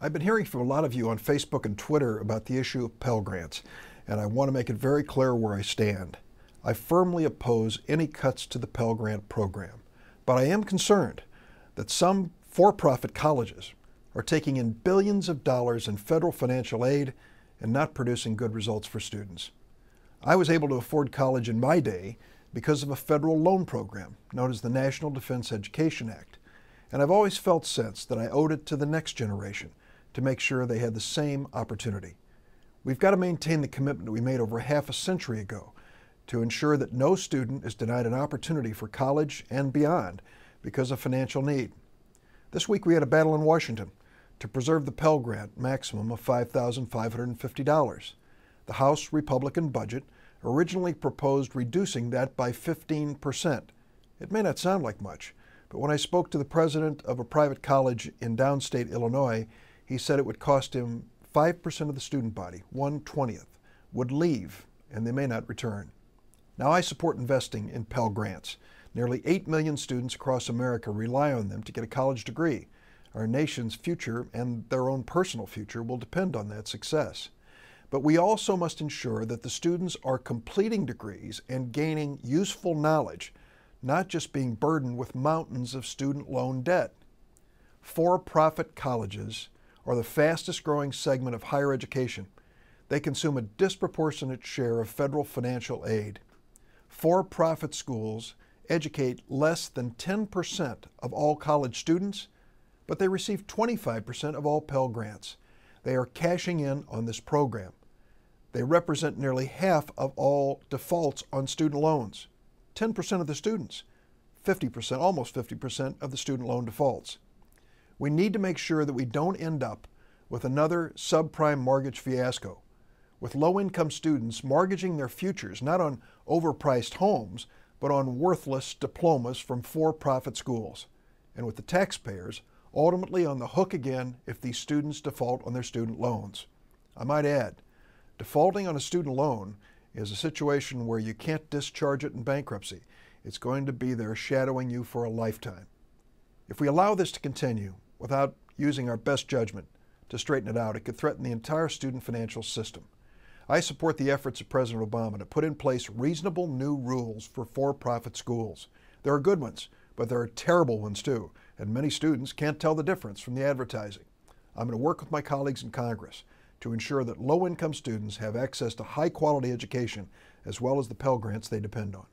I've been hearing from a lot of you on Facebook and Twitter about the issue of Pell Grants, and I want to make it very clear where I stand. I firmly oppose any cuts to the Pell Grant program, but I am concerned that some for-profit colleges are taking in billions of dollars in federal financial aid and not producing good results for students. I was able to afford college in my day because of a federal loan program known as the National Defense Education Act, and I've always felt since that I owed it to the next generation to make sure they had the same opportunity. We've got to maintain the commitment we made over half a century ago to ensure that no student is denied an opportunity for college and beyond because of financial need. This week we had a battle in Washington to preserve the Pell Grant maximum of $5,550. The House Republican budget originally proposed reducing that by 15%. It may not sound like much, but when I spoke to the president of a private college in downstate Illinois, he said it would cost him 5% of the student body, 1/20th, would leave and they may not return. Now I support investing in Pell Grants. Nearly 8 million students across America rely on them to get a college degree. Our nation's future and their own personal future will depend on that success. But we also must ensure that the students are completing degrees and gaining useful knowledge, not just being burdened with mountains of student loan debt. For-profit colleges are the fastest growing segment of higher education. They consume a disproportionate share of federal financial aid. For-profit schools educate less than 10% of all college students, but they receive 25% of all Pell Grants. They are cashing in on this program. They represent nearly half of all defaults on student loans. 10% of the students, 50%, almost 50% of the student loan defaults. We need to make sure that we don't end up with another subprime mortgage fiasco, with low-income students mortgaging their futures not on overpriced homes, but on worthless diplomas from for-profit schools, and with the taxpayers ultimately on the hook again if these students default on their student loans. I might add, defaulting on a student loan is a situation where you can't discharge it in bankruptcy. It's going to be there shadowing you for a lifetime. If we allow this to continue without using our best judgment to straighten it out, it could threaten the entire student financial system. I support the efforts of President Obama to put in place reasonable new rules for for-profit schools. There are good ones, but there are terrible ones too, and many students can't tell the difference from the advertising. I'm going to work with my colleagues in Congress to ensure that low-income students have access to high-quality education as well as the Pell Grants they depend on.